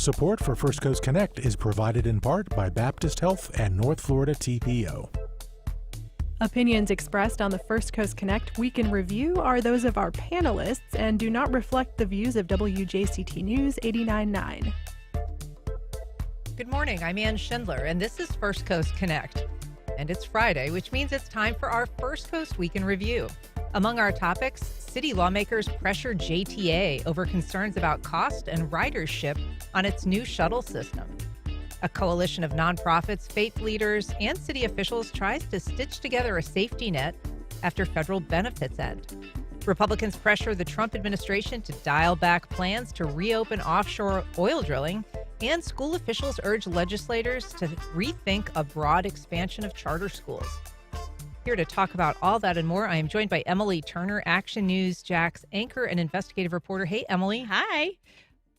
Support for First Coast Connect is provided in part by Baptist Health and North Florida TPO. Opinions expressed on the First Coast Connect Week in Review are those of our panelists and do not reflect the views of WJCT News 89.9. Good morning, I'm Ann Schindler, and this is First Coast Connect. And it's Friday, which means it's time for our First Coast Week in Review. Among our topics, city lawmakers pressure JTA over concerns about cost and ridership on its new shuttle system. A coalition of nonprofits, faith leaders, and city officials tries to stitch together a safety net after federal benefits end. Republicans pressure the Trump administration to dial back plans to reopen offshore oil drilling, and school officials urge legislators to rethink a broad expansion of charter schools. Here to talk about all that and more, I am joined by Emily Turner, Action News Jax anchor and investigative reporter. Hey, Emily. Hi.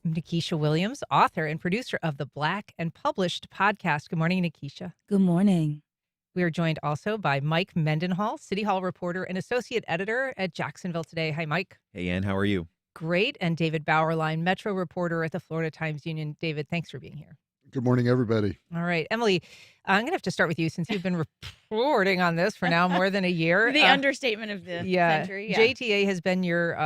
Nikesha Williams, author and producer of the Black and Published podcast. Good morning, Nikesha. Good morning. We are joined also by Mike Mendenhall, City Hall reporter and associate editor at Jacksonville Today. Hi, Mike. Hey, Ann. How are you? Great. And David Bauerlein, Metro reporter at the Florida Times-Union. David, thanks for being here. Good morning, everybody. All right. Emily, I'm going to have to start with you since you've been reporting on this for now more than a year. The understatement of the century. Yeah. JTA has been your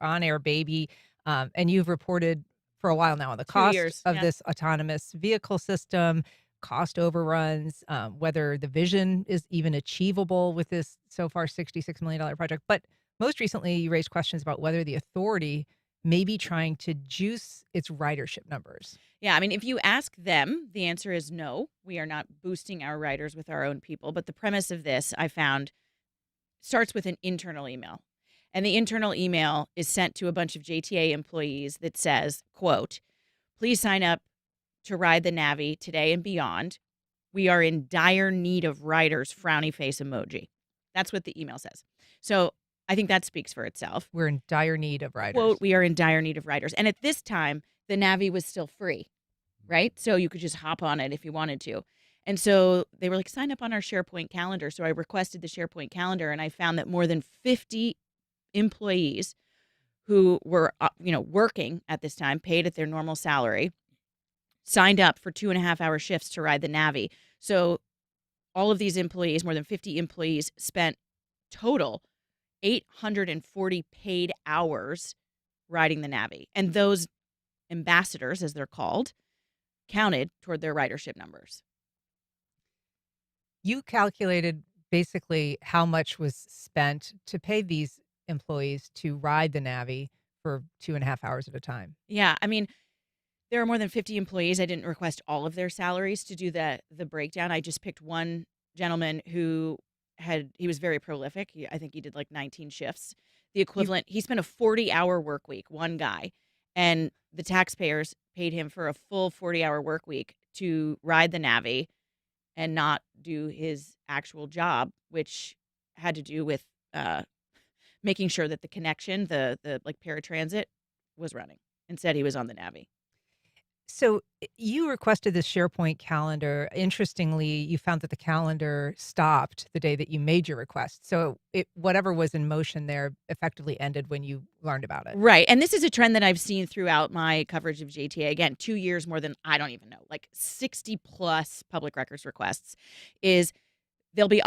on-air baby, and you've reported for a while now on the cost of this autonomous vehicle system, cost overruns, whether the vision is even achievable with this so far $66 million project. But most recently, you raised questions about whether the authority may be trying to juice its ridership numbers. Yeah, I mean, if you ask them, the answer is no. We are not boosting our riders with our own people. But the premise of this, I found, starts with an internal email. And the internal email is sent to a bunch of JTA employees that says, quote, please sign up to ride the Navy today and beyond. We are in dire need of riders, frowny face emoji. That's what the email says. So I think that speaks for itself. We're in dire need of riders. Quote, we are in dire need of riders. And at this time, the Navy was still free, right? So you could just hop on it if you wanted to. And so they were like, sign up on our SharePoint calendar. So I requested the SharePoint calendar, and I found that more than 50 employees who were, working at this time, paid at their normal salary, signed up for 2.5-hour shifts to ride the Navy. So all of these employees, more than 50 employees, spent total 840 paid hours riding the Navy. And those ambassadors, as they're called, counted toward their ridership numbers. You calculated basically how much was spent to pay these employees to ride the Navy for 2.5 hours at a time. Yeah, I mean, there are more than 50 employees. I didn't request all of their salaries to do the breakdown. I just picked one gentleman who he was very prolific. I think he did like 19 shifts. The equivalent, he spent a 40-hour work week, one guy, and the taxpayers paid him for a full 40-hour work week to ride the Navy and not do his actual job, which had to do with making sure that the connection, the paratransit, was running. Instead, he was on the Navy. So you requested this SharePoint calendar. Interestingly, you found that the calendar stopped the day that you made your request. So whatever was in motion there effectively ended when you learned about it. Right. And this is a trend that I've seen throughout my coverage of JTA. Again, 2 years more than, I don't even know, like 60 plus public records requests is they'll be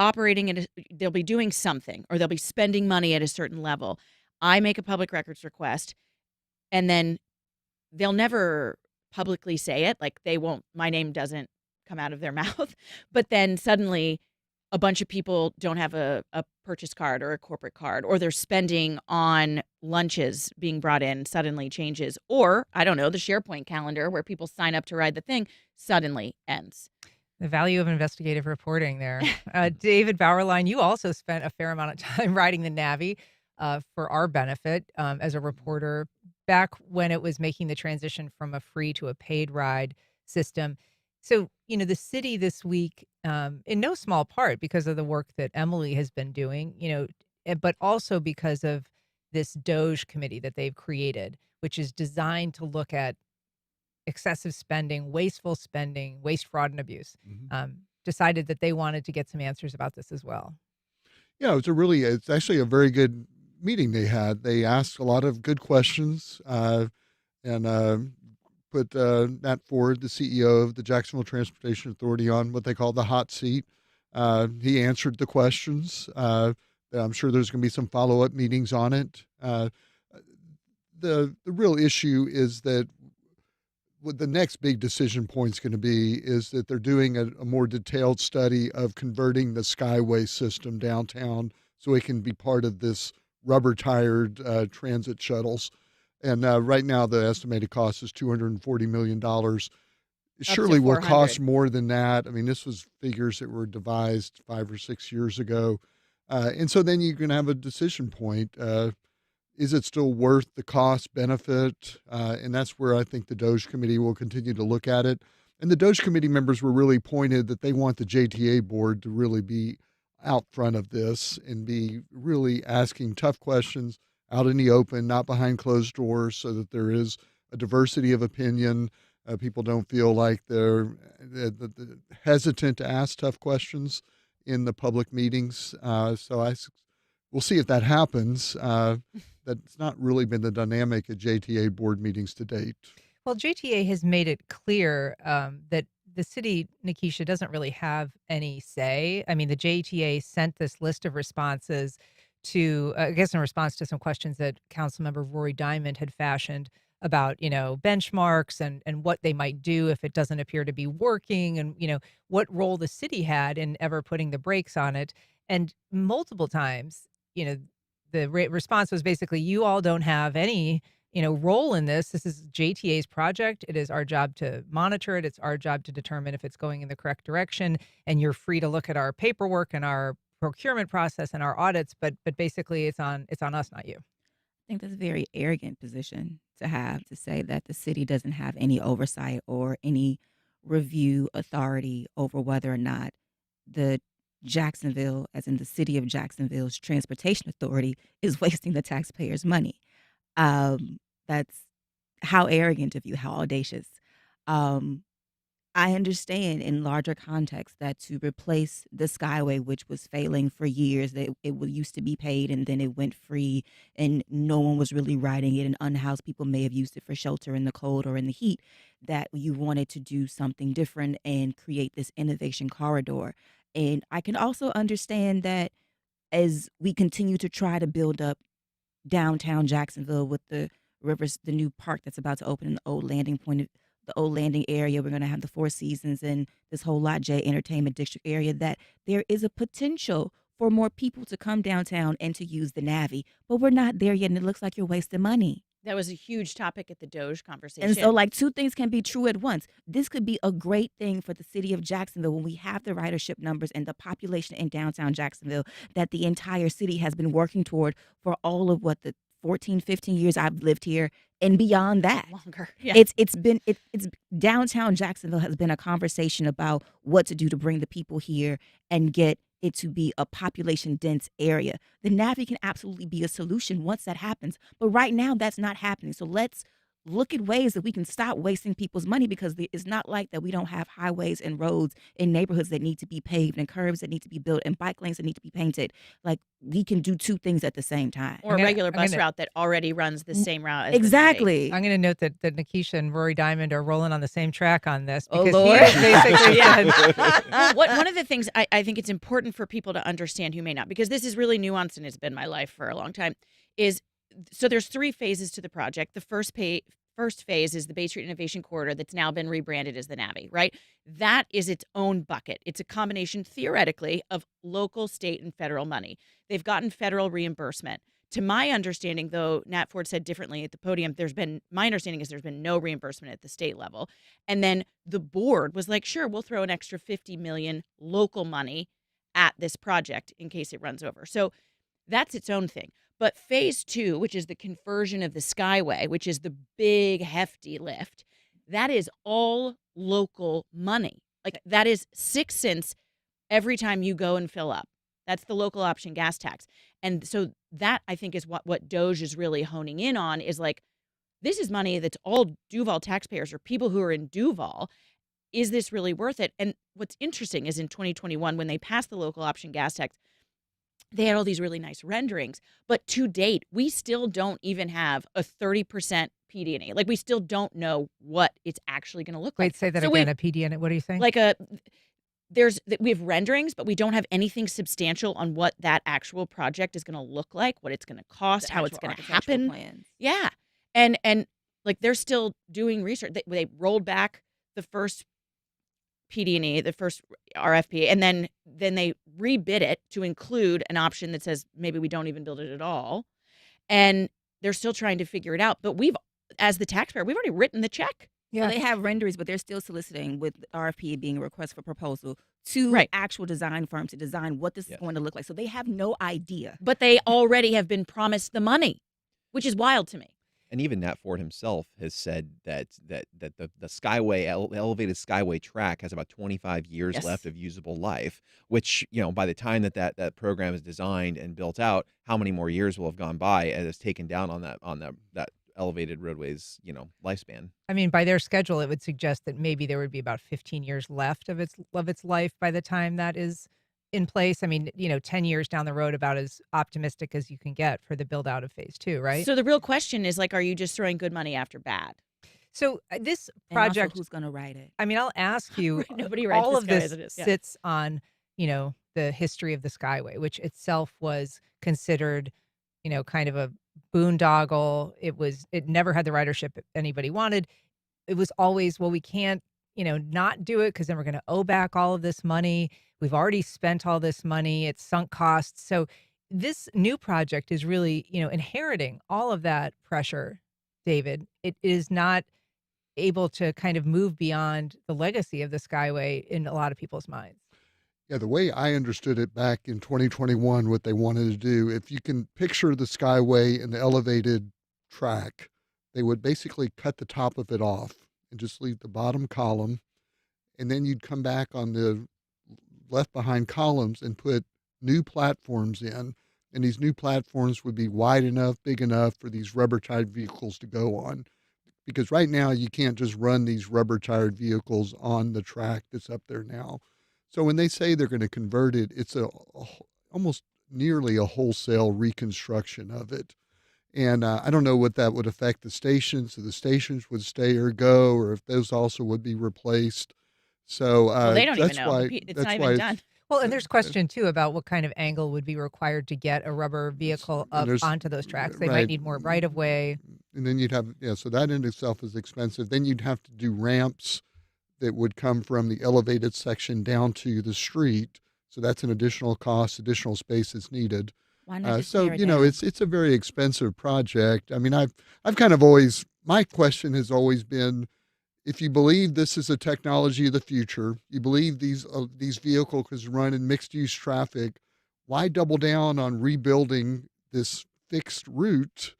they'll be doing something, or they'll be spending money at a certain level. I make a public records request, and then they'll never publicly say it. Like, my name doesn't come out of their mouth. But then suddenly a bunch of people don't have a purchase card or a corporate card, or they're spending on lunches being brought in suddenly changes. Or, I don't know, the SharePoint calendar where people sign up to ride the thing suddenly ends. The value of investigative reporting there. David Bauerlein, you also spent a fair amount of time riding the Navy for our benefit as a reporter back when it was making the transition from a free to a paid ride system. So, the city this week, in no small part because of the work that Emily has been doing, but also because of this DOGE committee that they've created, which is designed to look at excessive spending, wasteful spending, waste, fraud, and abuse, decided that they wanted to get some answers about this as well. Yeah, it's actually a very good meeting they had. They asked a lot of good questions and put Nat Ford, the CEO of the Jacksonville Transportation Authority, on what they call the hot seat. He answered the questions. I'm sure there's going to be some follow-up meetings on it. The real issue is that what the next big decision point is going to be is that they're doing a more detailed study of converting the Skyway system downtown so it can be part of this rubber-tired transit shuttles. And right now, the estimated cost is $240 million. It surely will cost more than that. I mean, this was figures that were devised 5 or 6 years ago. And so then you can have a decision point. Is it still worth the cost benefit? And that's where I think the DOJ committee will continue to look at it. And the DOJ committee members were really pointed that they want the JTA board to really be out front of this and be really asking tough questions out in the open, not behind closed doors, so that there is a diversity of opinion. People don't feel like they're hesitant to ask tough questions in the public meetings. We'll see if that happens. That's not really been the dynamic at JTA board meetings to date. Well, JTA has made it clear that the city, Nikesha, doesn't really have any say. I mean, the JTA sent this list of responses to, I guess, in response to some questions that Councilmember Rory Diamond had fashioned about, benchmarks and what they might do if it doesn't appear to be working, and, what role the city had in ever putting the brakes on it. And multiple times, the response was basically, you all don't have any, role in this. This is JTA's project. It is our job to monitor it. It's our job to determine if it's going in the correct direction. And you're free to look at our paperwork and our procurement process and our audits, but basically it's on us, not you. I think that's a very arrogant position to have, to say that the city doesn't have any oversight or any review authority over whether or not the Jacksonville, as in the city of Jacksonville's Transportation Authority, is wasting the taxpayers' money. That's how arrogant of you, how audacious. I understand in larger context that to replace the Skyway, which was failing for years, that it used to be paid and then it went free and no one was really riding it, and unhoused people may have used it for shelter in the cold or in the heat, that you wanted to do something different and create this innovation corridor. And I can also understand that as we continue to try to build up downtown Jacksonville with the rivers, the new park that's about to open in the old landing area, we're going to have the Four Seasons and this whole Lot J Entertainment District area, that there is a potential for more people to come downtown and to use the Navy. But we're not there yet, and it looks like you're wasting money. That was a huge topic at the DOJ conversation. And so, two things can be true at once. This could be a great thing for the city of Jacksonville when we have the ridership numbers and the population in downtown Jacksonville that the entire city has been working toward for all of the 14, 15 years I've lived here and beyond that. Longer. Yeah. It's downtown Jacksonville has been a conversation about what to do to bring the people here and get it to be a population dense area. The Navy can absolutely be a solution once that happens. But right now that's not happening. So let's look at ways that we can stop wasting people's money, because it's not like that we don't have highways and roads in neighborhoods that need to be paved and curbs that need to be built and bike lanes that need to be painted. We can do two things at the same time. Or a regular bus route that already runs the same route as exactly. I'm going to note that Nikesha and Rory Diamond are rolling on the same track on this. Oh, because Lord. he basically said, One of the things I think it's important for people to understand who may not, because this is really nuanced and it's been my life for a long time, is so there's 3 phases to the project. The first phase is the Bay Street Innovation Corridor that's now been rebranded as the Navy, right? That is its own bucket. It's a combination, theoretically, of local, state, and federal money. They've gotten federal reimbursement. To my understanding, though, Nat Ford said differently at the podium, my understanding is there's been no reimbursement at the state level. And then the board was like, sure, we'll throw an extra $50 million local money at this project in case it runs over. So that's its own thing. But phase 2, which is the conversion of the Skyway, which is the big, hefty lift, that is all local money. That is 6 cents every time you go and fill up. That's the local option gas tax. And so that, I think, is what DOJ is really honing in on, is this is money that's all Duval taxpayers or people who are in Duval. Is this really worth it? And what's interesting is in 2021, when they passed the local option gas tax, they had all these really nice renderings. But to date, we still don't even have a 30% PD&E. Like, we still don't know what it's actually going to look like. Wait, say that So again. A PD&E. What are you saying? Like we have renderings, but we don't have anything substantial on what that actual project is going to look like, what it's going to cost, The how it's actual going to architectural happen. plans. Yeah. And like, they're still doing research. They rolled back the first PD&E, the first RFP, and then they rebid it to include an option that says maybe we don't even build it at all. And they're still trying to figure it out. But as the taxpayer, we've already written the check. So they have renderings, but they're still soliciting, with RFP being a request for proposal, to Right. actual design firms to design what this is going to look like. So they have no idea. But they already have been promised the money, which is wild to me. And even Nat Ford himself has said that the Skyway elevated Skyway track has about 25 years Yes. left of usable life, which, by the time that program is designed and built out, how many more years will have gone by and it's taken down on that elevated roadways, lifespan. I mean, by their schedule, it would suggest that maybe there would be about 15 years left of its life by the time that is in place. I mean, 10 years down the road, about as optimistic as you can get for the build out of phase 2, right? So the real question is, like, are you just throwing good money after bad? So this And also, project, who's going to write it? I mean, I'll ask you, Nobody writes all the of Skyway this as it is. Yeah. sits on, the history of the Skyway, which itself was considered, kind of a boondoggle. It never had the ridership anybody wanted. It was always, well, we can't, not do it because then we're going to owe back all of this money. We've already spent all this money. It's sunk costs. So this new project is really, inheriting all of that pressure, David. It is not able to kind of move beyond the legacy of the Skyway in a lot of people's minds. Yeah, the way I understood it back in 2021, what they wanted to do, if you can picture the Skyway and the elevated track, they would basically cut the top of it off and just leave the bottom column. And then you'd come back on the left behind columns and put new platforms in. And these new platforms would be wide enough, big enough for these rubber tired vehicles to go on. Because right now you can't just run these rubber tired vehicles on the track that's up there now. So when they say they're going to convert it, it's almost nearly a wholesale reconstruction of it. And I don't know what that would affect the stations, if the stations would stay or go, or if those also would be replaced. So Well, they don't even that's know. why It's that's not why even it's- done. Well, and there's question too about what kind of angle would be required to get a rubber vehicle up there's- onto those tracks. They might right. need more right of way. And then you'd have, so that in itself is expensive. Then you'd have to do ramps that would come from the elevated section down to the street. So that's an additional cost, additional space is needed. Why not just So, tear it down? it's a very expensive project. I mean, I've kind of always, my question has always been, if you believe this is a technology of the future, you believe these vehicles can run in mixed use traffic, why double down on rebuilding this fixed route?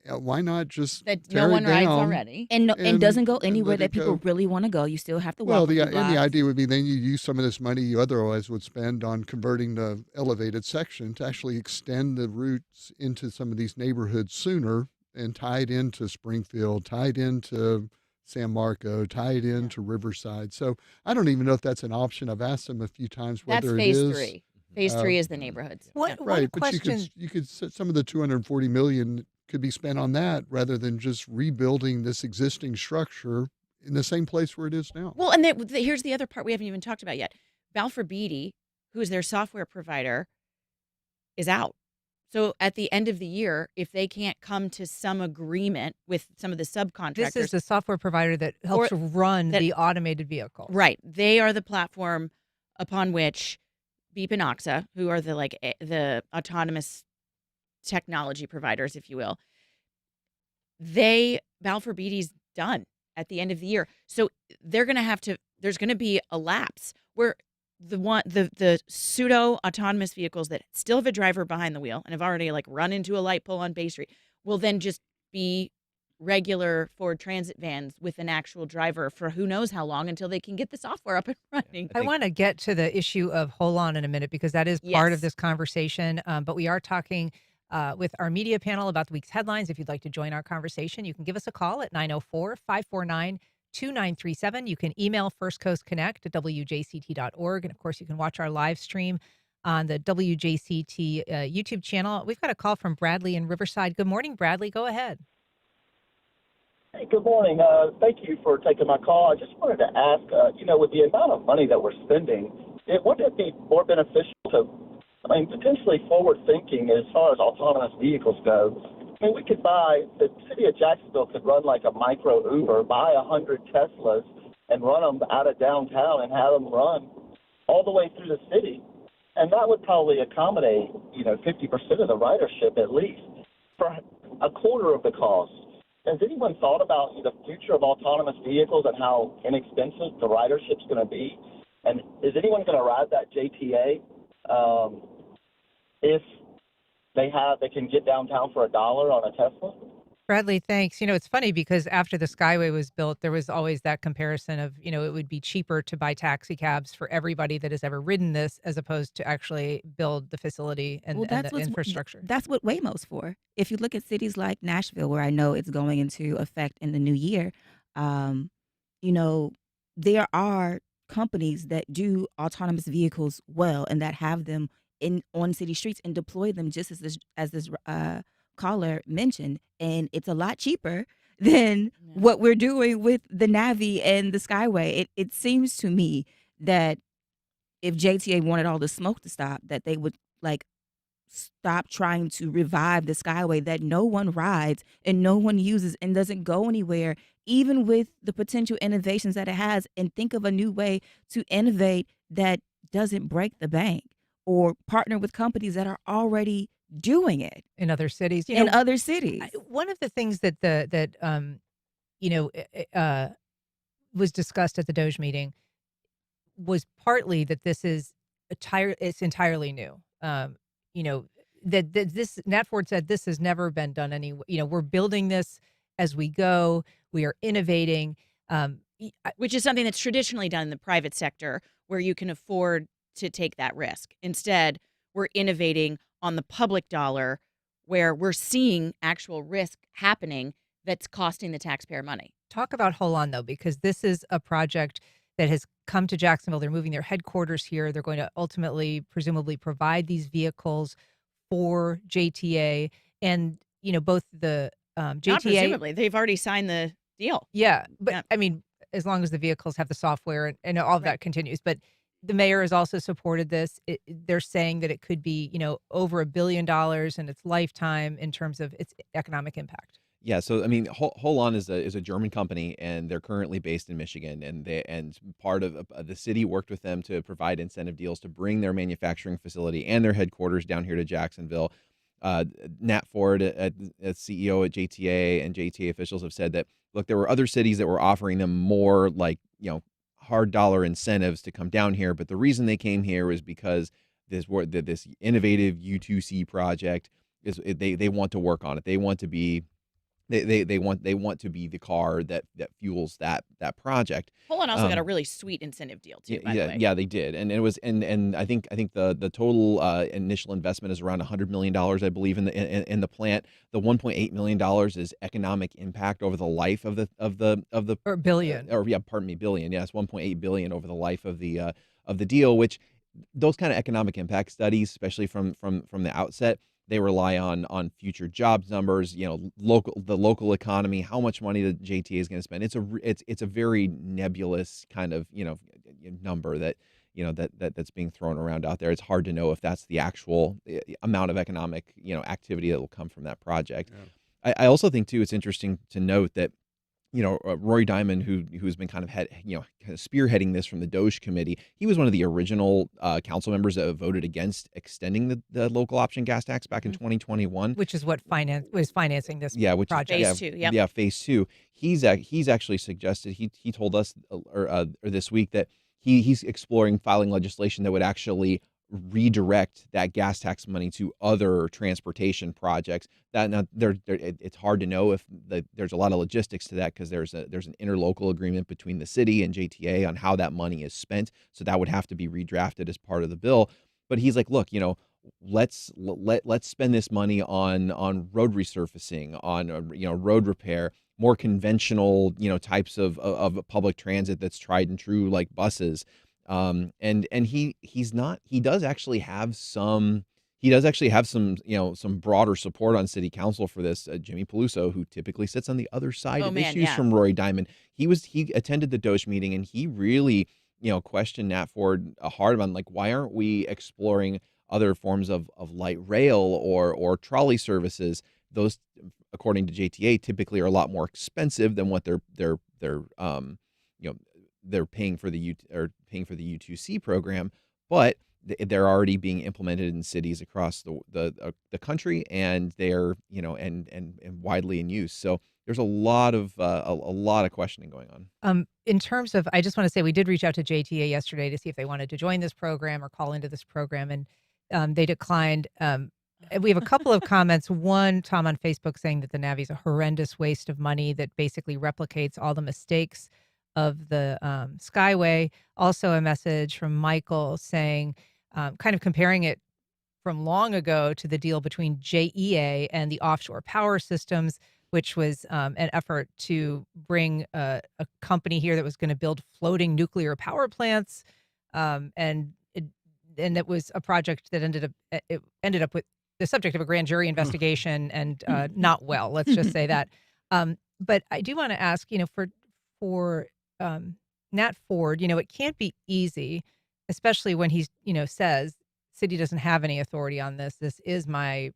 Why not just That tear no one it rides down? already. and and- doesn't go and anywhere let that it people go. really want to go. You still have to walk. Well, a few and the blocks. idea would be then you use some of this money you otherwise would spend on converting the elevated section to actually extend the routes into some of these neighborhoods sooner and tie it into Springfield, tie it into San Marco, tie it into Riverside. So I don't even know if that's an option. I've asked them a few times That's whether phase it is. 3. Phase 3 is the neighborhoods. What, Yeah. one Right, but question, you could some of the 240 million could be spent on that rather than just rebuilding this existing structure in the same place where it is now. Well, and here's the other part we haven't even talked about yet. Balfour Beatty, who is their software provider, is out. So at the end of the year, if they can't come to some agreement with some of the subcontractors, this is the software provider that helps run the automated vehicle. right? They are the platform upon which Beep and Oxa, who are the autonomous technology providers, if you will, Balfour Beatty's done at the end of the year. So they're going to have to, there's going to be a lapse where the pseudo autonomous vehicles that still have a driver behind the wheel and have already run into a light pole on Bay Street will then just be regular Ford Transit vans with an actual driver for who knows how long until they can get the software up and running. I want to get to the issue of Holon in a minute because that is part of Yes. this conversation. But we are talking with our media panel about the week's headlines. If you'd like to join our conversation, you can give us a call at 904-549-2937. You can email firstcoastconnect@wjct.org. And of course, you can watch our live stream on the WJCT YouTube channel. We've got a call from Bradley in Riverside. Good morning, Bradley. Go ahead. Hey, good morning. Thank you for taking my call. I just wanted to ask, with the amount of money that we're spending, wouldn't it be more beneficial to, potentially forward-thinking as far as autonomous vehicles go? We could the city of Jacksonville could run like a micro Uber, buy 100 Teslas and run them out of downtown and have them run all the way through the city. And that would probably accommodate, 50% of the ridership at least for a quarter of the cost. Has anyone thought about the future of autonomous vehicles and how inexpensive the ridership's going to be? And is anyone going to ride that JTA if they can get downtown for $1 on a Tesla? Bradley, thanks. It's funny because after the Skyway was built, there was always that comparison of, it would be cheaper to buy taxi cabs for everybody that has ever ridden this as opposed to actually build the facility and the infrastructure. That's what Waymo's for. If you look at cities like Nashville, where I know it's going into effect in the new year, there are companies that do autonomous vehicles well and that have them on city streets and deploy them just as this caller mentioned, and it's a lot cheaper than what we're doing with the Navi and the Skyway. It seems to me that if JTA wanted all the smoke to stop, that they would stop trying to revive the Skyway that no one rides and no one uses and doesn't go anywhere, even with the potential innovations that it has, and think of a new way to innovate that doesn't break the bank, or partner with companies that are already doing it in other cities. Other cities. One of the things that was discussed at the Doge meeting was partly that this is it's entirely new. That this Nat Ford said this has never been done we're building this as we go. We are innovating, which is something that's traditionally done in the private sector where you can afford to take that risk. Instead, we're innovating on the public dollar where we're seeing actual risk happening that's costing the taxpayer money. Talk about hold on, though, because this is a project that has come to Jacksonville. They're moving their headquarters here. They're going to ultimately, presumably, provide these vehicles for JTA. And, both the JTA... Not presumably. They've already signed the deal. Yeah. But, as long as the vehicles have the software and all of that continues. But the mayor has also supported this. They're saying that it could be, over $1 billion in its lifetime in terms of its economic impact. Yeah, so Holon is a German company, and they're currently based in Michigan, and part of the city worked with them to provide incentive deals to bring their manufacturing facility and their headquarters down here to Jacksonville. Nat Ford, CEO at JTA, and JTA officials have said that, look, there were other cities that were offering them more hard dollar incentives to come down here, but the reason they came here was because this innovative U2C project is they want to work on it. They want to be they want to be the car that fuels that project. Poland also got a really sweet incentive deal too. By the way. Yeah, they did, and it was and I think the total initial investment is around $100 million, I believe, in the plant. The $1.8 million is economic impact over the life of the or billion billion. Yes, 1.8 billion over the life of the deal. Which those kind of economic impact studies, especially from the outset, they rely on future jobs numbers, the local economy, how much money the JTA is going to spend. It's a very nebulous kind of number that's being thrown around out there. It's hard to know if that's the actual amount of economic activity that will come from that project. Yeah. I also think too it's interesting to note that Rory Diamond, who's been kind of spearheading this from the Doge committee, he was one of the original council members that voted against extending the local option gas tax back in 2021, which is what was financing this project. Phase 2. Yeah, phase 2. He's actually suggested he told us this week that he's exploring filing legislation that would actually redirect that gas tax money to other transportation projects. It's hard to know if there's a lot of logistics to that, because there's an interlocal agreement between the city and JTA on how that money is spent. So that would have to be redrafted as part of the bill. But he's like, look, let's spend this money on road resurfacing, on road repair, more conventional types of public transit that's tried and true, like buses. And he does actually have some he does actually have some broader support on city council for this. Jimmy Peluso, who typically sits on the other side of issues from Rory Diamond, he attended the Doge meeting, and he really, questioned Nat Ford hard on, like, why aren't we exploring other forms of light rail or trolley services? Those, according to JTA, typically are a lot more expensive than what they're paying for the U2C program, but they're already being implemented in cities across the country, and they're and widely in use. So there's a lot of questioning going on. In terms of, I just want to say we did reach out to JTA yesterday to see if they wanted to join this program or call into this program, and they declined. We have a couple of comments. One, Tom on Facebook saying that the Navy is a horrendous waste of money that basically replicates all the mistakes of the Skyway. Also a message from Michael saying, kind of comparing it from long ago to the deal between JEA and the offshore power systems, which was an effort to bring a company here that was going to build floating nuclear power plants. And it was a project that ended up with the subject of a grand jury investigation and not well, let's just say that. But I do want to ask, for Nat Ford, it can't be easy, especially when he's, says city doesn't have any authority on this. This is my,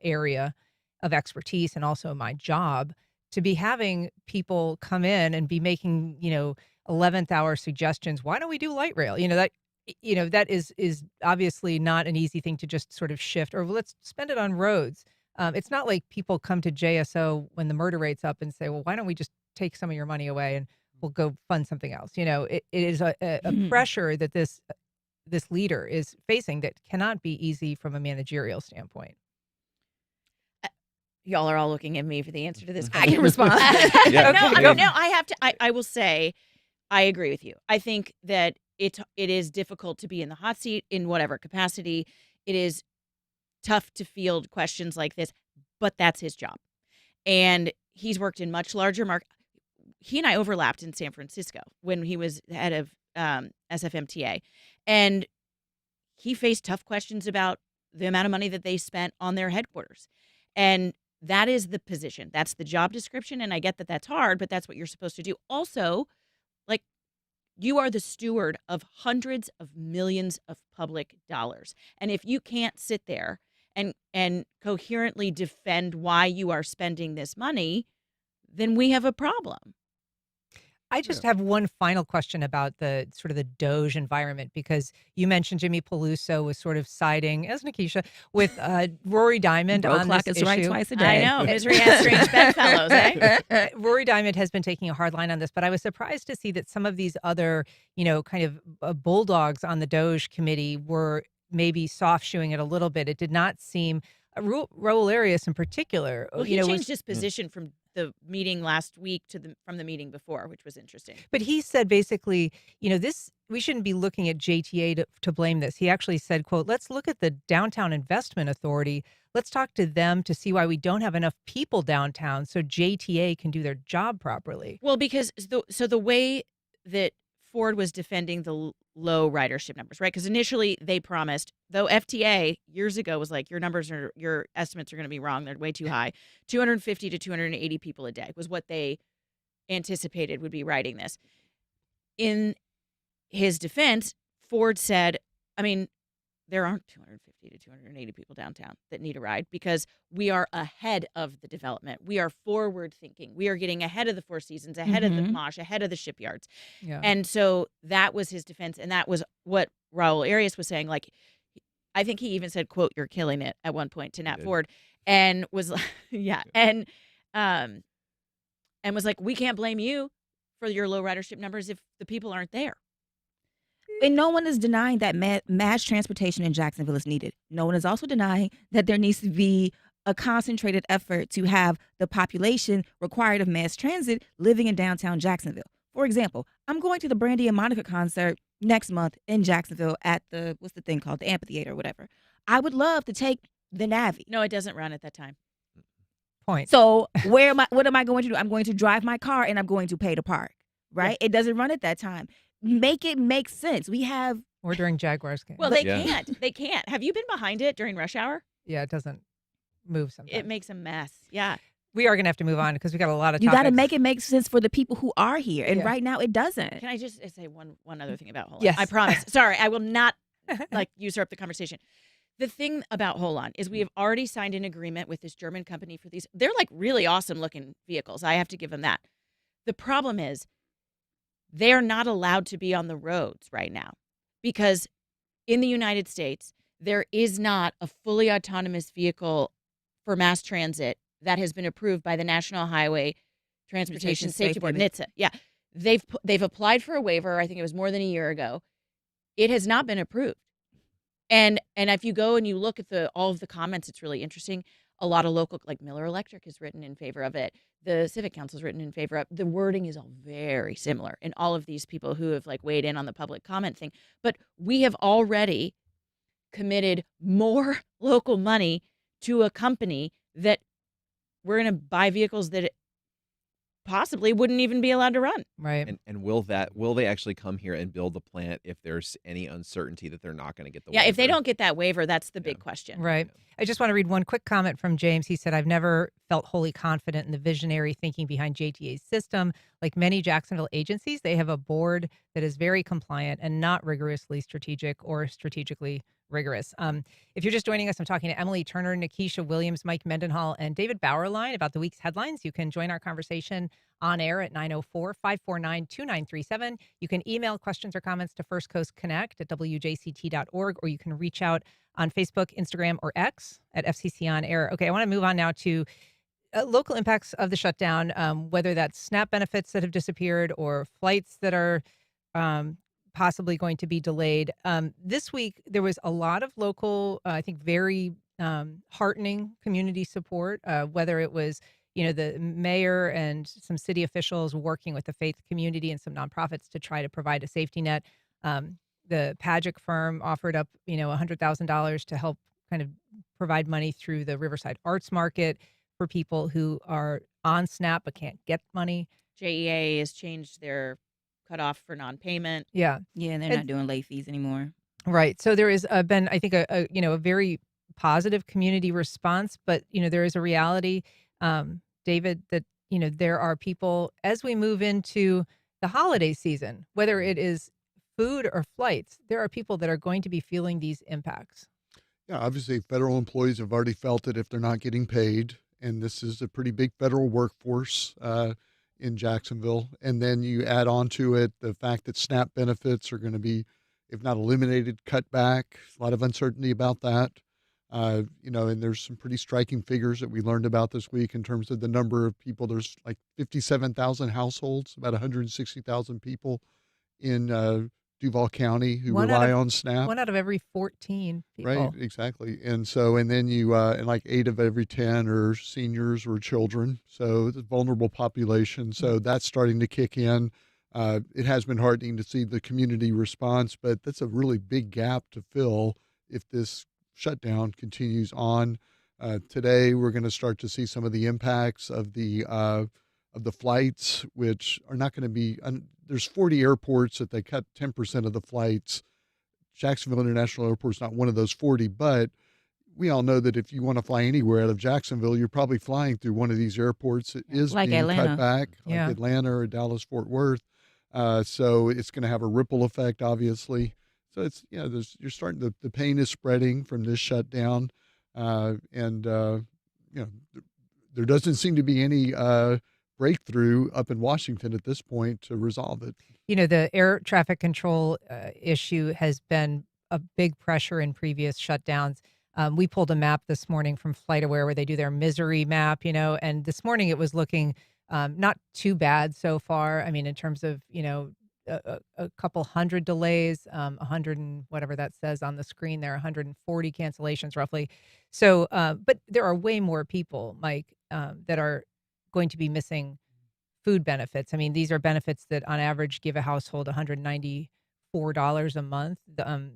area of expertise and also my job, to be having people come in and be making, 11th hour suggestions. Why don't we do light rail? That is obviously not an easy thing to just sort of shift, or let's spend it on roads. It's not like people come to JSO when the murder rate's up and say, well, why don't we just take some of your money away and we'll go fund something else? It is a pressure that this leader is facing that cannot be easy from a managerial standpoint. Y'all are all looking at me for the answer to this I question. can respond. Yeah. No, I have to. I will say, I agree with you. I think that it is difficult to be in the hot seat in whatever capacity. It is tough to field questions like this, but that's his job. And he's worked in much larger markets. He and I overlapped in San Francisco when he was head of SFMTA. And he faced tough questions about the amount of money that they spent on their headquarters. And that is the position. That's the job description. And I get that that's hard, but that's what you're supposed to do. Also, like, you are the steward of hundreds of millions of public dollars. And if you can't sit there and coherently defend why you are spending this money, then we have a problem. I just have one final question about the sort of the Doge environment, because you mentioned Jimmy Peluso was sort of siding, as Nikesha, with Rory Diamond on Clock this is right issue. twice a day. I know. Misery has strange bedfellows, eh? Rory Diamond has been taking a hard line on this, but I was surprised to see that some of these other, kind of bulldogs on the Doge committee were maybe soft shoeing it a little bit. It did not seem, Raul Arias in particular. Well, he changed his position from the meeting last week from the meeting before, which was interesting. But he said basically, we shouldn't be looking at JTA to blame this. He actually said, quote, let's look at the Downtown Investment Authority. Let's talk to them to see why we don't have enough people downtown so JTA can do their job properly. Well, because the way that Ford was defending the low ridership numbers, right? Because initially they promised, though FTA years ago was like, your estimates are going to be wrong. They're way too high. 250 to 280 people a day was what they anticipated would be riding this. In his defense, Ford said, there aren't 250 to 280 people downtown that need a ride because we are ahead of the development. We are forward thinking. We are getting ahead of the Four Seasons, ahead of the Mosh, ahead of the shipyards. Yeah. And so that was his defense. And that was what Raul Arias was saying. Like, I think he even said, quote, you're killing it at one point to Nat Ford, and was like, and was like, we can't blame you for your low ridership numbers if the people aren't there. And no one is denying that mass transportation in Jacksonville is needed. No one is also denying that there needs to be a concentrated effort to have the population required of mass transit living in downtown Jacksonville. For example, I'm going to the Brandy and Monica concert next month in Jacksonville at the amphitheater or whatever. I would love to take the Navy. No, it doesn't run at that time. Point. So what am I going to do? I'm going to drive my car and I'm going to pay to park, right? It doesn't run at that time. Make it make sense. We have Or during Jaguars game. Well, they Yeah. can't. They can't. Have you been behind it during rush hour? Yeah, it doesn't move sometimes. It makes a mess. Yeah. We are going to have to move on because we got a lot of You got to topics. make it make sense for the people who are here, and Yeah. right now it doesn't. Can I just say one other thing about Hold On? Yes. I promise. Sorry, I will not usurp the conversation. The thing about Hold On is we have already signed an agreement with this German company for these. They're like really awesome looking vehicles. I have to give them that. The problem is they are not allowed to be on the roads right now because in the United States, there is not a fully autonomous vehicle for mass transit that has been approved by the National Highway Transportation Safety Board, NHTSA. Yeah. They've applied for a waiver. I think it was more than a year ago. It has not been approved. And if you go and you look at all of the comments, it's really interesting. A lot of local, like Miller Electric has written in favor of it. The Civic Council has written in favor of it. The wording is all very similar in all of these people who have like weighed in on the public comment thing. But we have already committed more local money to a company that we're going to buy vehicles that possibly wouldn't even be allowed to run. Right. And will they actually come here and build the plant if there's any uncertainty that they're not going to get the Yeah, waiver? if they don't get that waiver, that's the big question. Right. I just want to read one quick comment from James. He said, I've never felt wholly confident in the visionary thinking behind JTA's system. Like many Jacksonville agencies, they have a board that is very compliant and not rigorously strategic or strategically rigorous. If you're just joining us, I'm talking to Emily Turner, Nikesha Williams, Mike Mendenhall, and David Bauerlein about the week's headlines. You can join our conversation on air at 904-549-2937. You can email questions or comments to First Coast Connect at WJCT.org, or you can reach out on Facebook, Instagram, or X at FCC On Air. Okay, I want to move on now to local impacts of the shutdown, whether that's SNAP benefits that have disappeared or flights that are possibly going to be delayed. This week, there was a lot of local, I think, very heartening community support, whether it was the mayor and some city officials working with the faith community and some nonprofits to try to provide a safety net. The Pagic firm offered up, $100,000 to help kind of provide money through the Riverside Arts Market for people who are on SNAP but can't get money. JEA has changed their cutoff for non-payment. Yeah. Yeah, and they're not doing late fees anymore. Right. So there has been, I think, a very positive community response, but, there is a reality, David, that, there are people as we move into the holiday season, whether it is food or flights, there are people that are going to be feeling these impacts. Yeah, obviously federal employees have already felt it if they're not getting paid. And this is a pretty big federal workforce in Jacksonville. And then you add on to it the fact that SNAP benefits are going to be, if not eliminated, cut back. A lot of uncertainty about that. And there's some pretty striking figures that we learned about this week in terms of the number of people. There's like 57,000 households, about 160,000 people in Duval County who rely on SNAP. 1 out of every 14 people. Right, exactly. And then you, and like 8 of every 10 are seniors or children. So it's a vulnerable population. So that's starting to kick in. It has been heartening to see the community response, but that's a really big gap to fill if this shutdown continues on. Today, we're going to start to see some of the impacts of the flights, which are not going to be. There's 40 airports that they cut 10% of the flights. Jacksonville International Airport is not one of those 40, but we all know that if you want to fly anywhere out of Jacksonville, you're probably flying through one of these airports. It is Like being Atlanta. cut back, Yeah. like Atlanta or Dallas Fort Worth. So it's going to have a ripple effect, obviously. So it's you're starting the pain is spreading from this shutdown, and there doesn't seem to be any breakthrough up in Washington at this point to resolve it. The air traffic control issue has been a big pressure in previous shutdowns. We pulled a map this morning from FlightAware where they do their misery map, and this morning it was looking not too bad so far. I mean, in terms of, a couple hundred delays, 100 and whatever that says on the screen there, 140 cancellations roughly. So, but there are way more people, Mike, that are going to be missing food benefits. I mean, these are benefits that on average give a household $194 a month.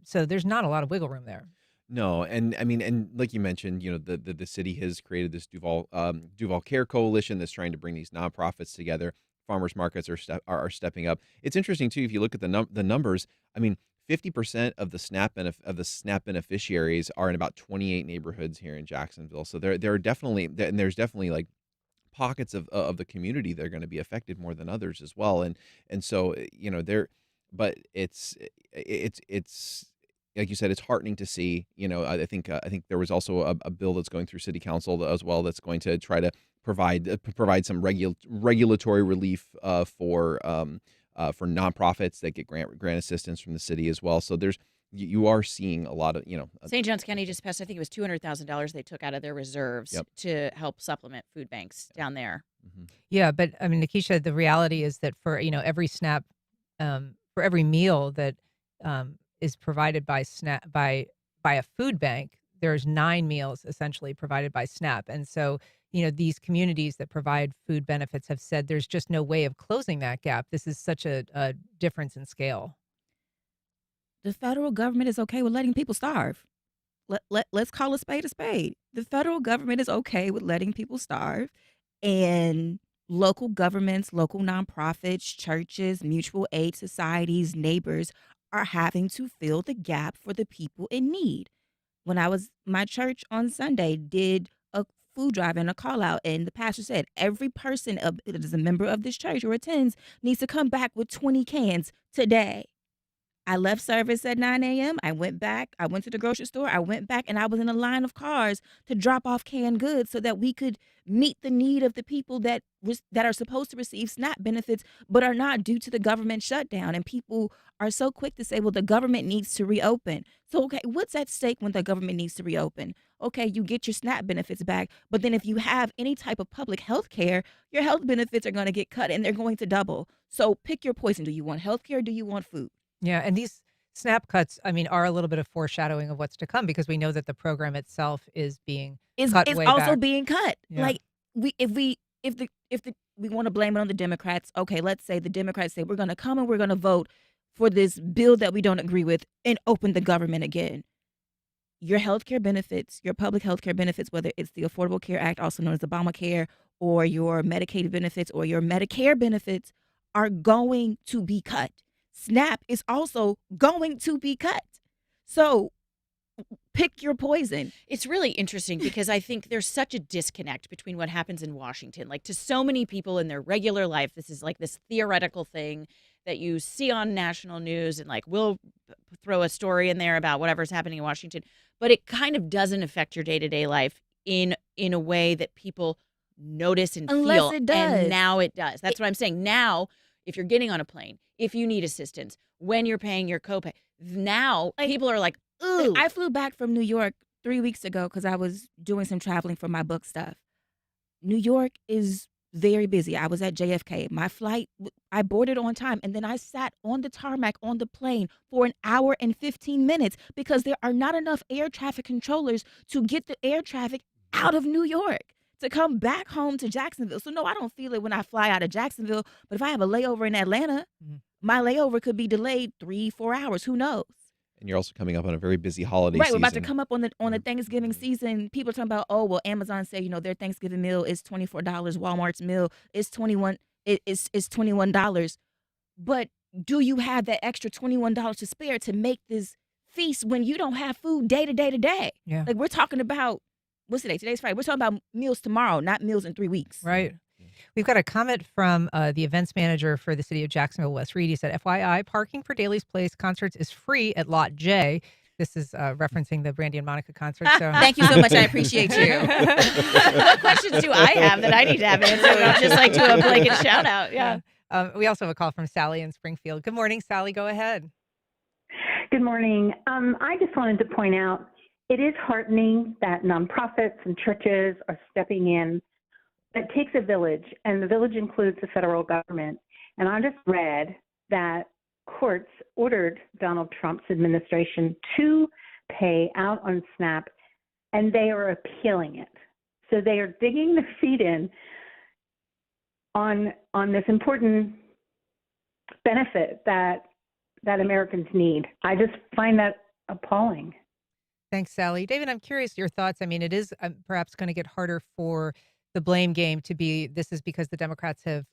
So there's not a lot of wiggle room there. No, and I mean, and like you mentioned, the city has created this Duval Care Coalition that's trying to bring these nonprofits together. Farmers markets are stepping up. It's interesting too if you look at the numbers. I mean, 50% of the SNAP beneficiaries are in about 28 neighborhoods here in Jacksonville. So there are definitely, and there's definitely like pockets of the community that are going to be affected more than others as well. And so there, but it's like you said, it's heartening to see. I think there was also a bill that's going through City Council as well that's going to try to provide some regulatory relief for nonprofits that get grant assistance from the city as well. So you are seeing a lot of St. Johns County just passed, I think it was $200,000 they took out of their reserves Yep. to help supplement food banks down there. Mhm. Yeah, but I mean, Nikesha, the reality is that for every SNAP, for every meal that is provided by SNAP by a food bank, there's 9 meals essentially provided by SNAP, and so these communities that provide food benefits have said there's just no way of closing that gap. This is such a difference in scale. The federal government is okay with letting people starve. Let's call a spade a spade. The federal government is okay with letting people starve, and local governments, local nonprofits, churches, mutual aid societies, neighbors are having to fill the gap for the people in need. My church on Sunday did a food drive and a call out, and the pastor said every person that is a member of this church or attends needs to come back with 20 cans today. I left service at 9 a.m. I went back. I went to the grocery store. I went back, and I was in a line of cars to drop off canned goods so that we could meet the need of the people that are supposed to receive SNAP benefits but are not due to the government shutdown. And people are so quick to say, well, the government needs to reopen. So, okay, what's at stake when the government needs to reopen? Okay, you get your SNAP benefits back, but then if you have any type of public health care, your health benefits are going to get cut, and they're going to double. So pick your poison. Do you want health care? Do you want food? Yeah, and these SNAP cuts, I mean, are a little bit of foreshadowing of what's to come because we know that the program itself is being cut It's way also back. being cut. Yeah. Like if we want to blame it on the Democrats, okay, let's say the Democrats say we're going to come and we're going to vote for this bill that we don't agree with and open the government again. Your health care benefits, your public health care benefits, whether it's the Affordable Care Act, also known as Obamacare, or your Medicaid benefits or your Medicare benefits are going to be cut. SNAP is also going to be cut. So pick your poison. It's really interesting because I think there's such a disconnect between what happens in Washington. Like, to so many people in their regular life, this is like this theoretical thing that you see on national news, and like we'll throw a story in there about whatever's happening in Washington, but it kind of doesn't affect your day-to-day life in a way that people notice and Unless feel. it does. And now it does. That's what I'm saying. Now, if you're getting on a plane, if you need assistance, when you're paying your copay, now people are like, ooh. I flew back from New York 3 weeks ago because I was doing some traveling for my book stuff. New York is very busy. I was at JFK. My flight, I boarded on time, and then I sat on the tarmac on the plane for an hour and 15 minutes because there are not enough air traffic controllers to get the air traffic out of New York to come back home to Jacksonville. So no, I don't feel it when I fly out of Jacksonville, but if I have a layover in Atlanta, my layover could be delayed 3-4 hours. Who knows? And you're also coming up on a very busy holiday Right, season. we're about to come up on the Thanksgiving season. People are talking about, oh, well, Amazon say, their Thanksgiving meal is $24. Walmart's meal is $21. But do you have that extra $21 to spare to make this feast when you don't have food day to day to day? Yeah. Like, we're talking about, what's today? Today's Friday. We're talking about meals tomorrow, not meals in 3 weeks. Right. We've got a comment from the events manager for the city of Jacksonville, West Reed. He said, FYI, parking for Daly's Place concerts is free at Lot J. This is referencing the Brandy and Monica concert. So Thank you so much. I appreciate you. What questions do I have that I need to have answered? Just like to a blanket shout out. Yeah. We also have a call from Sally in Springfield. Good morning, Sally. Go ahead. Good morning. I just wanted to point out it is heartening that nonprofits and churches are stepping in. It takes a village, and the village includes the federal government. And I just read that courts ordered Donald Trump's administration to pay out on SNAP, and they are appealing it. So they are digging their feet in on this important benefit that Americans need. I just find that appalling. Thanks, Sally. David, I'm curious your thoughts. I mean, it is perhaps going to get harder for the blame game to be, this is because the Democrats have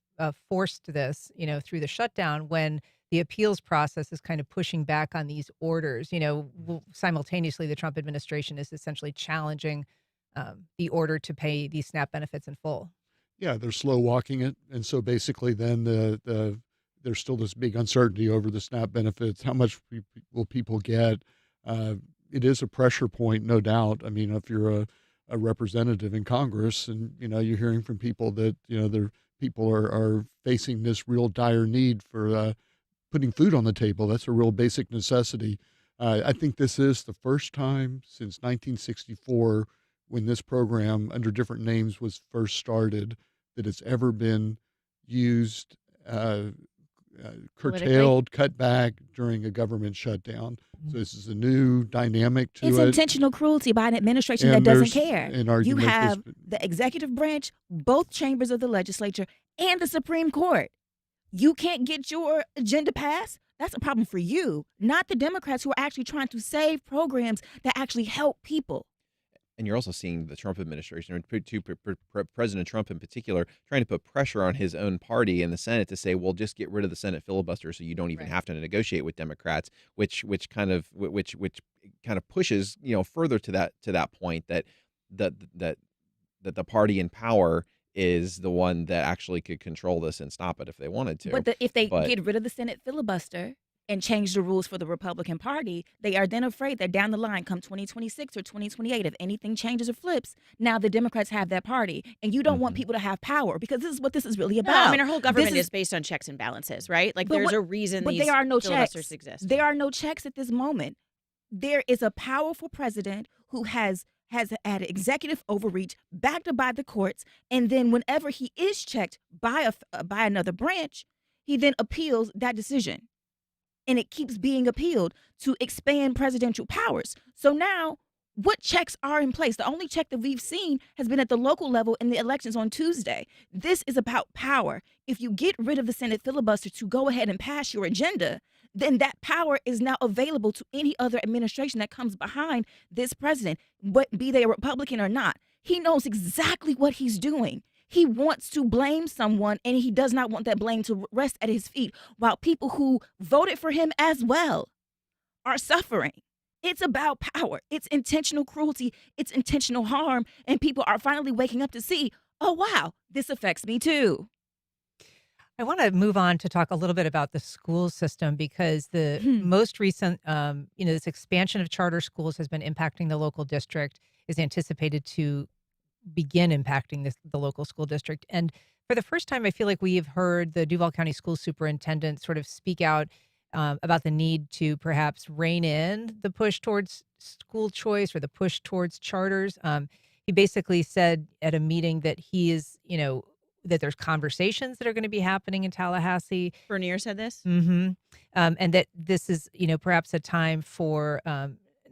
forced this, through the shutdown, when the appeals process is kind of pushing back on these orders. Simultaneously, the Trump administration is essentially challenging the order to pay these SNAP benefits in full. Yeah, they're slow walking it, and so basically, then there's still this big uncertainty over the SNAP benefits. How much will people get? It is a pressure point, no doubt. I mean, if you're a representative in Congress, and you're hearing from people that their people are facing this real dire need for putting food on the table. That's a real basic necessity. I think this is the first time since 1964, when this program under different names was first started, that it's ever been used, curtailed, cut back during a government shutdown. So this is a new dynamic to It's it. intentional cruelty by an administration And that doesn't there's care. an You argument have the executive branch, both chambers of the legislature, and the Supreme Court. You can't get your agenda passed. That's a problem for you, not the Democrats who are actually trying to save programs that actually help people. And you're also seeing the Trump administration, or President Trump in particular, trying to put pressure on his own party in the Senate to say, "Well, just get rid of the Senate filibuster, so you don't even have to negotiate with Democrats," which kind of pushes further to that point that the party in power is the one that actually could control this and stop it if they wanted to. But if they get rid of the Senate filibuster and change the rules for the Republican Party, they are then afraid that down the line, come 2026 or 2028, if anything changes or flips, now the Democrats have that party. And you don't want people to have power, because this is what this is really about. No, I mean, our whole government is based on checks and balances, right? Like, there's a reason but these there are no filibusters checks. exist. There are no checks at this moment. There is a powerful president who has had executive overreach backed up by the courts, and then whenever he is checked by another branch, he then appeals that decision. And it keeps being appealed to expand presidential powers. So now, what checks are in place? The only check that we've seen has been at the local level in the elections on Tuesday. This is about power. If you get rid of the Senate filibuster to go ahead and pass your agenda, then that power is now available to any other administration that comes behind this president, be they a Republican or not. He knows exactly what he's doing. He wants to blame someone, and he does not want that blame to rest at his feet, while people who voted for him as well are suffering. It's about power. It's intentional cruelty. It's intentional harm. And people are finally waking up to see, oh, wow, this affects me too. I want to move on to talk a little bit about the school system, because the most recent, this expansion of charter schools has been impacting the local district, is anticipated to begin impacting the local school district. And for the first time, I feel like we have heard the Duval County School Superintendent sort of speak out about the need to perhaps rein in the push towards school choice or the push towards charters. He basically said at a meeting that he is, that there's conversations that are going to be happening in Tallahassee. Bernier said this? Mm-hmm. And that this is, perhaps a time for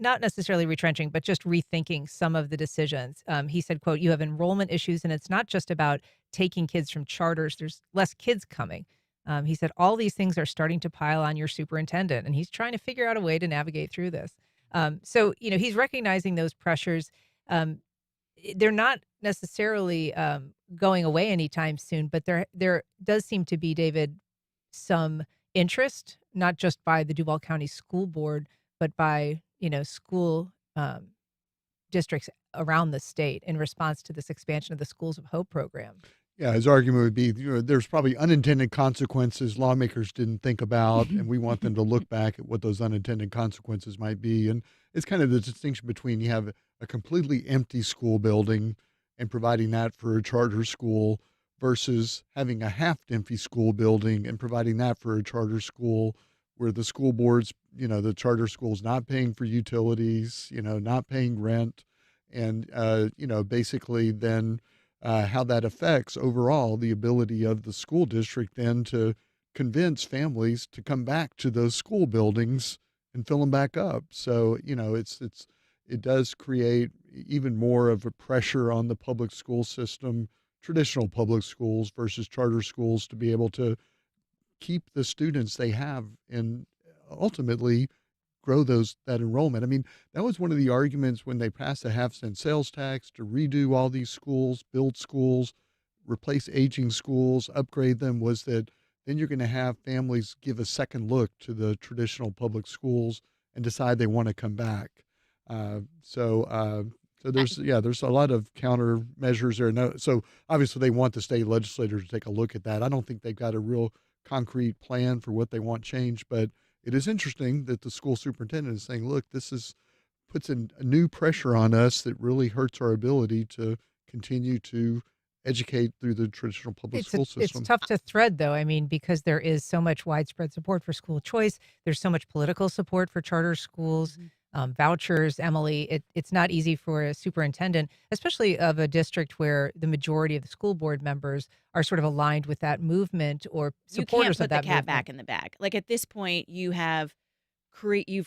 not necessarily retrenching, but just rethinking some of the decisions. He said, quote, "You have enrollment issues, and it's not just about taking kids from charters. There's less kids coming." He said, all these things are starting to pile on your superintendent, and he's trying to figure out a way to navigate through this. So, he's recognizing those pressures. They're not necessarily going away anytime soon, but there does seem to be, David, some interest, not just by the Duval County School Board, but by school districts around the state in response to this expansion of the Schools of Hope program. Yeah, his argument would be, there's probably unintended consequences lawmakers didn't think about, and we want them to look back at what those unintended consequences might be. And it's kind of the distinction between you have a completely empty school building and providing that for a charter school versus having a half-empty school building and providing that for a charter school, where the school boards, the charter school's not paying for utilities, not paying rent, and, basically then how that affects overall the ability of the school district then to convince families to come back to those school buildings and fill them back up. So, it does create even more of a pressure on the public school system, traditional public schools versus charter schools, to be able to keep the students they have and ultimately grow that enrollment. I mean, that was one of the arguments when they passed the half-cent sales tax to redo all these schools, build schools, replace aging schools, upgrade them, was that then you're going to have families give a second look to the traditional public schools and decide they want to come back. So there's a lot of countermeasures there. No, so obviously they want the state legislature to take a look at that. I don't think they've got a real concrete plan for what they want changed, but it is interesting that the school superintendent is saying, look, puts a new pressure on us that really hurts our ability to continue to educate through the traditional public school system. It's tough to thread, though. I mean, because there is so much widespread support for school choice. There's so much political support for charter schools, vouchers. Emily, it's not easy for a superintendent, especially of a district where the majority of the school board members are sort of aligned with that movement or supporters of that movement. You can't put the cat back in the bag. Like at this point, you've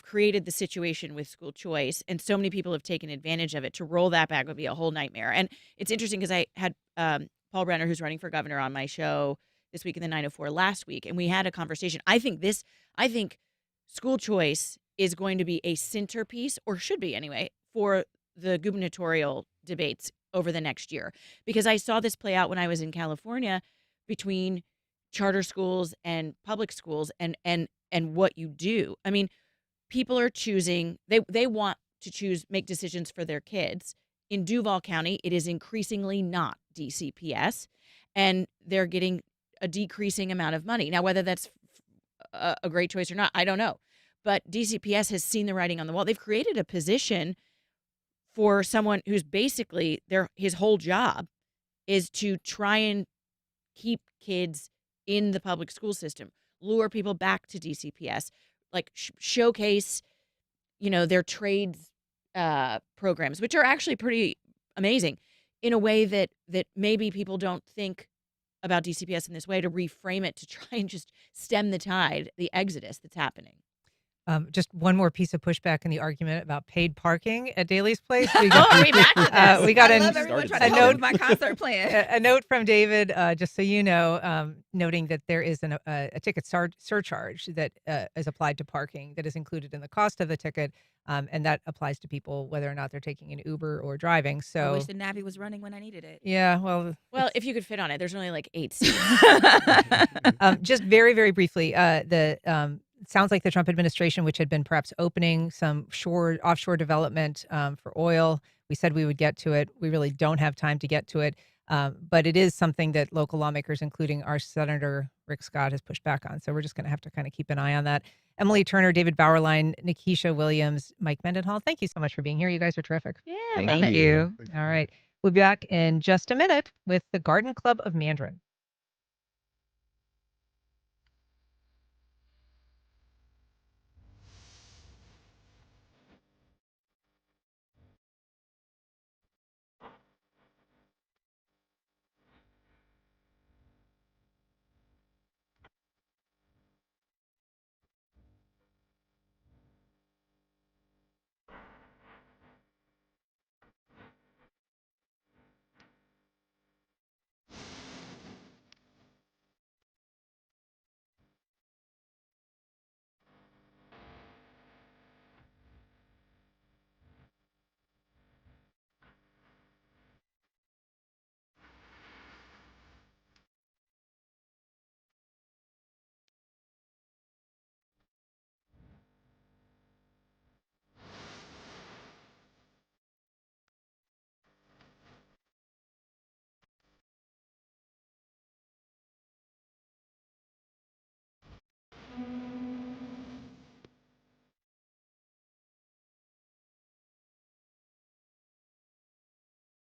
created the situation with school choice, and so many people have taken advantage of it. To roll that back would be a whole nightmare. And it's interesting because I had Paul Brenner, who's running for governor, on my show this week in the 904 last week, and we had a conversation. I think school choice is going to be a centerpiece, or should be anyway, for the gubernatorial debates over the next year. Because I saw this play out when I was in California between charter schools and public schools and what you do. I mean, people are choosing, they want to make decisions for their kids. In Duval County, it is increasingly not DCPS, and they're getting a decreasing amount of money. Now, whether that's a great choice or not, I don't know. But DCPS has seen the writing on the wall. They've created a position for someone who's basically his whole job is to try and keep kids in the public school system, lure people back to DCPS, like showcase, their trades programs, which are actually pretty amazing, in a way that maybe people don't think about DCPS in this way, to reframe it to try and just stem the tide, the exodus that's happening. Just one more piece of pushback in the argument about paid parking at Daly's Place. Are we back to this? We got I love everyone trying to help with my concert plan. A note from David, just so you know, noting that there is a ticket surcharge that is applied to parking that is included in the cost of the ticket, and that applies to people whether or not they're taking an Uber or driving. So I wish the Navy was running when I needed it. Yeah, well, if you could fit on it, there's only like 8 seats. Just very, very briefly, it sounds like the Trump administration, which had been perhaps opening some offshore development for oil, we said we would get to it. We really don't have time to get to it. But it is something that local lawmakers, including our Senator Rick Scott, has pushed back on. So we're just going to have to kind of keep an eye on that. Emily Turner, David Bauerlein, Nikesha Williams, Mike Mendenhall, thank you so much for being here. You guys are terrific. Yeah, Thank you. All right. We'll be back in just a minute with the Garden Club of Mandarin.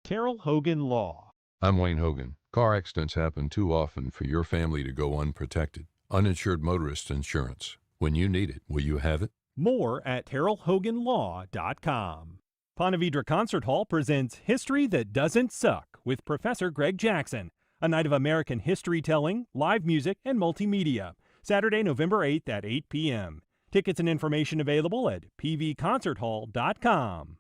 Carol Hogan Law. I'm Wayne Hogan. Car accidents happen too often for your family to go unprotected. Uninsured motorist insurance. When you need it, will you have it? More at HarolHoganLaw.com. Ponte Vedra Concert Hall presents History That Doesn't Suck with Professor Greg Jackson, a night of American history telling, live music, and multimedia. Saturday, November 8th at 8 p.m. Tickets and information available at pvconcerthall.com.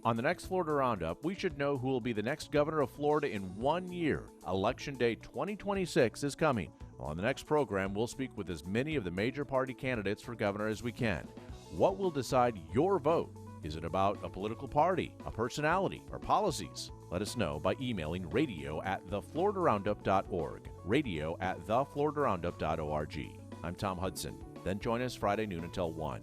On the next Florida Roundup, we should know who will be the next governor of Florida in 1 year. Election Day 2026 is coming. On the next program, we'll speak with as many of the major party candidates for governor as we can. What will decide your vote? Is it about a political party, a personality, or policies? Let us know by emailing radio@thefloridaroundup.org. radio@thefloridaroundup.org. I'm Tom Hudson. Then join us Friday noon until 1.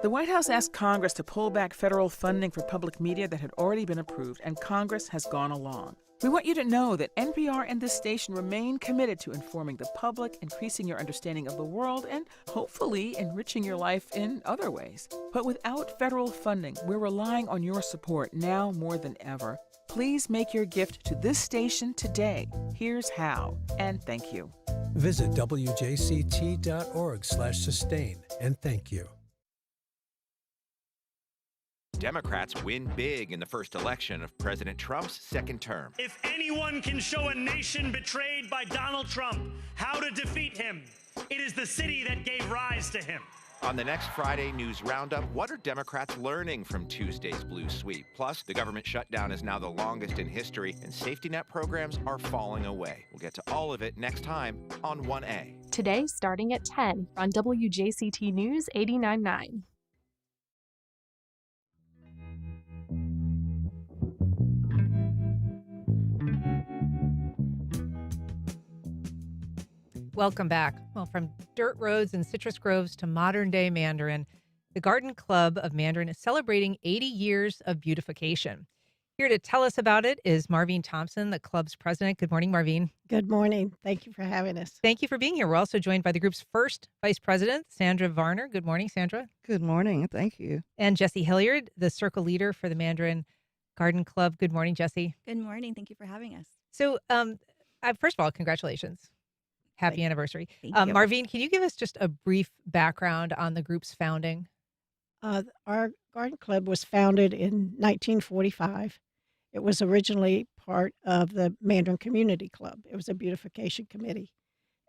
The White House asked Congress to pull back federal funding for public media that had already been approved, and Congress has gone along. We want you to know that NPR and this station remain committed to informing the public, increasing your understanding of the world, and hopefully enriching your life in other ways. But without federal funding, we're relying on your support now more than ever. Please make your gift to this station today. Here's how, and thank you. Visit wjct.org/sustain and thank you. Democrats win big in the first election of President Trump's second term. If anyone can show a nation betrayed by Donald Trump how to defeat him, it is the city that gave rise to him. On the next Friday News Roundup, what are Democrats learning from Tuesday's blue sweep? Plus, the government shutdown is now the longest in history, and safety net programs are falling away. We'll get to all of it next time on 1A. Today, starting at 10 on WJCT News 89.9. Welcome back. Well, from dirt roads and citrus groves to modern-day Mandarin, the Garden Club of Mandarin is celebrating 80 years of beautification. Here to tell us about it is Marvine Thompson, the club's president. Good morning, Marvine. Good morning. Thank you for having us. Thank you for being here. We're also joined by the group's first vice president, Sandra Varner. Good morning, Sandra. Good morning. Thank you. And Jesse Hilliard, the circle leader for the Mandarin Garden Club. Good morning, Jesse. Good morning. Thank you for having us. So, first of all, congratulations. Happy anniversary. Thank you. Marvine, can you give us just a brief background on the group's founding? Our garden club was founded in 1945. It was originally part of the Mandarin Community Club. It was a beautification committee.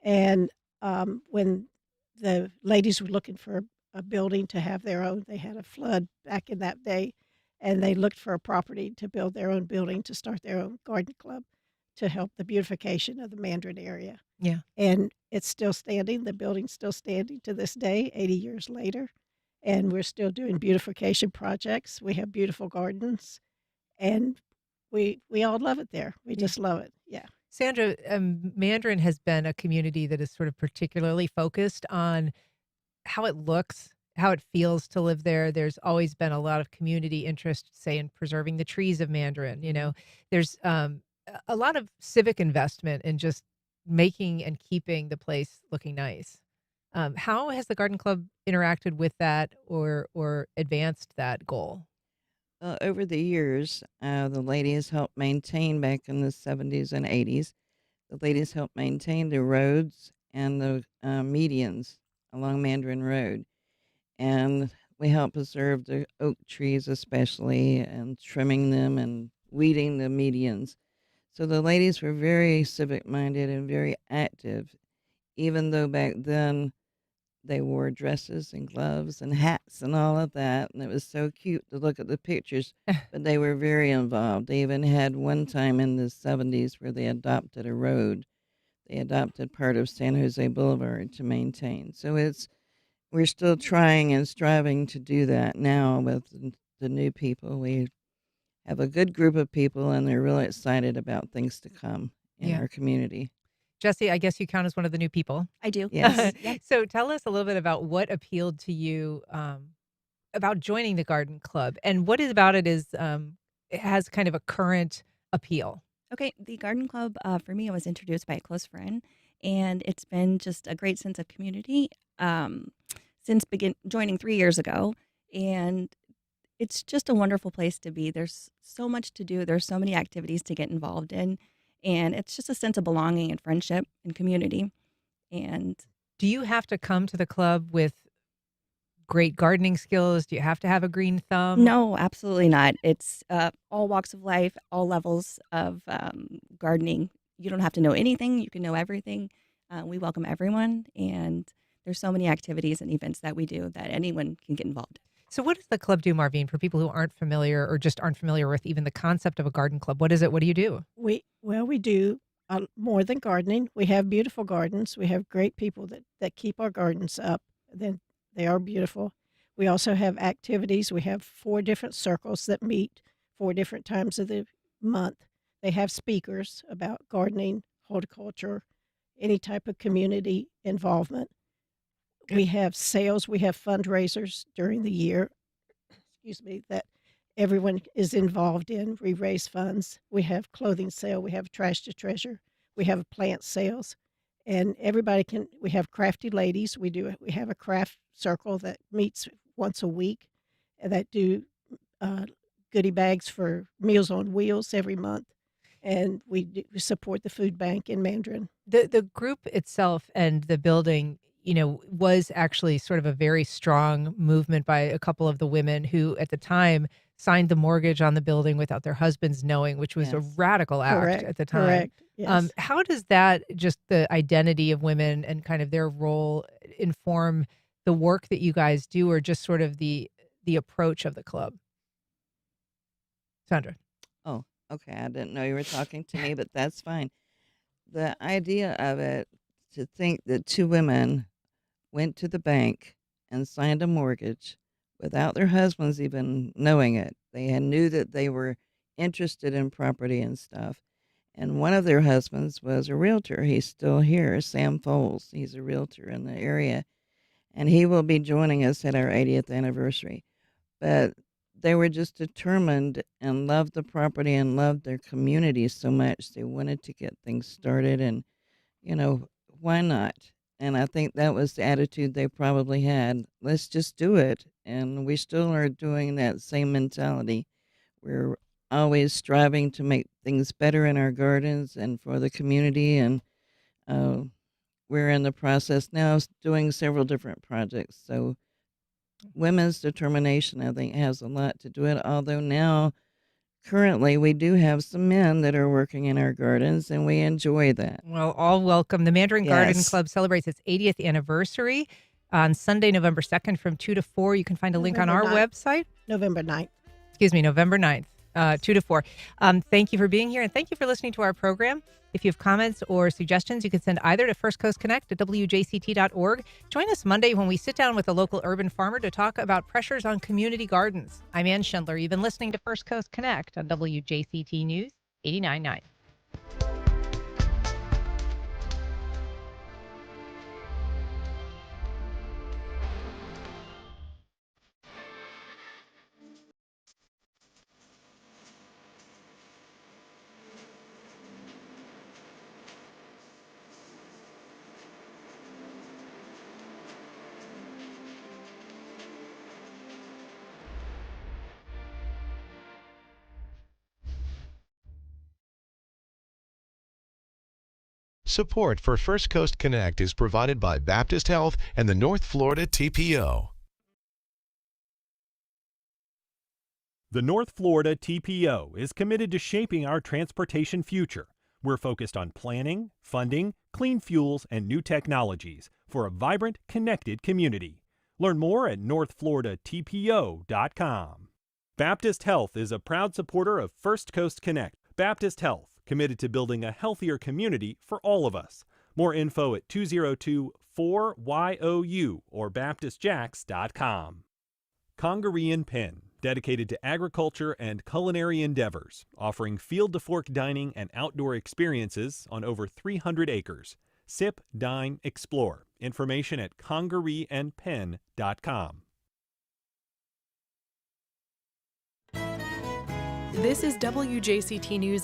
And when the ladies were looking for a building to have their own, they had a flood back in that day, and they looked for a property to build their own building to start their own garden club to help the beautification of the Mandarin area. Yeah. And it's still standing. The building's still standing to this day, 80 years later. And we're still doing beautification projects. We have beautiful gardens. And we all love it there. We just love it. Yeah. Sandra, Mandarin has been a community that is sort of particularly focused on how it looks, how it feels to live there. There's always been a lot of community interest, say, in preserving the trees of Mandarin. You know, there's a lot of civic investment in just making and keeping the place looking nice. How has the Garden Club interacted with that or advanced that goal? Over the years, the ladies helped maintain back in the 70s and 80s. The ladies helped maintain the roads and the medians along Mandarin Road. And we helped preserve the oak trees especially and trimming them and weeding the medians. So the ladies were very civic-minded and very active, even though back then they wore dresses and gloves and hats and all of that, and it was so cute to look at the pictures, but they were very involved. They even had one time in the 70s where they adopted a road. They adopted part of San Jose Boulevard to maintain. So we're still trying and striving to do that now with the new people. We have a good group of people, and they're really excited about things to come in our community. Jesse, I guess you count as one of the new people. I do. Yes. So tell us a little bit about what appealed to you about joining the Garden Club, and what is about it is it has kind of a current appeal. Okay. The Garden Club, for me, I was introduced by a close friend, and it's been just a great sense of community since joining 3 years ago. And it's just a wonderful place to be. There's so much to do. There's so many activities to get involved in. And it's just a sense of belonging and friendship and community. And do you have to come to the club with great gardening skills? Do you have to have a green thumb? No, absolutely not. It's all walks of life, all levels of gardening. You don't have to know anything. You can know everything. We welcome everyone. And there's so many activities and events that we do that anyone can get involved in. So what does the club do, Marvine, for people who aren't familiar or just aren't familiar with even the concept of a garden club? What is it? What do you do? We do more than gardening. We have beautiful gardens. We have great people that keep our gardens up. Then they are beautiful. We also have activities. We have 4 different circles that meet 4 different times of the month They have speakers about gardening, horticulture, any type of community involvement. We have sales, we have fundraisers during the year, excuse me, that everyone is involved in. We raise funds. We have clothing sale, we have trash to treasure, we have plant sales, and everybody can. We have crafty ladies. We have a craft circle that meets once a week, and that do goodie bags for Meals on Wheels every month, and we support the food bank in Mandarin. The group itself and the building, was actually sort of a very strong movement by a couple of the women who at the time signed the mortgage on the building without their husbands knowing, which was a radical act Correct, at the time. correct, yes. How does that, just the identity of women and kind of their role, inform the work that you guys do, or just sort of the approach of the club? Sandra. Oh, okay. I didn't know you were talking to me, but that's fine. The idea of it, to think that two women went to the bank and signed a mortgage without their husbands even knowing it. They knew that they were interested in property and stuff. And one of their husbands was a realtor. He's still here, Sam Foles. He's a realtor in the area, and he will be joining us at our 80th anniversary. But they were just determined and loved the property and loved their community so much. They wanted to get things started, and, why not? And I think that was the attitude they probably had. Let's just do it. And we still are doing that same mentality. We're always striving to make things better in our gardens and for the community. And we're in the process now of doing several different projects. So women's determination, I think, has a lot to do it. Although now, currently, we do have some men that are working in our gardens, and we enjoy that. Well, all welcome. The Mandarin Garden Yes. Club celebrates its 80th anniversary on Sunday, November 2nd from 2 to 4. You can find a link on our November 9th. website. November 9th. Excuse me, November 9th, 2 to 4. Thank you for being here, and thank you for listening to our program. If you have comments or suggestions, you can send either to First Coast Connect at WJCT.org. Join us Monday when we sit down with a local urban farmer to talk about pressures on community gardens. I'm Ann Schindler. You've been listening to First Coast Connect on WJCT News 89.9. Support for First Coast Connect is provided by Baptist Health and the North Florida TPO. The North Florida TPO is committed to shaping our transportation future. We're focused on planning, funding, clean fuels, and new technologies for a vibrant, connected community. Learn more at northfloridatpo.com. Baptist Health is a proud supporter of First Coast Connect. Baptist Health, committed to building a healthier community for all of us. More info at 202-4YOU or baptistjacks.com. Congaree & Pen, dedicated to agriculture and culinary endeavors, offering field-to-fork dining and outdoor experiences on over 300 acres. Sip, dine, explore. Information at congareeandpen.com. This is WJCT News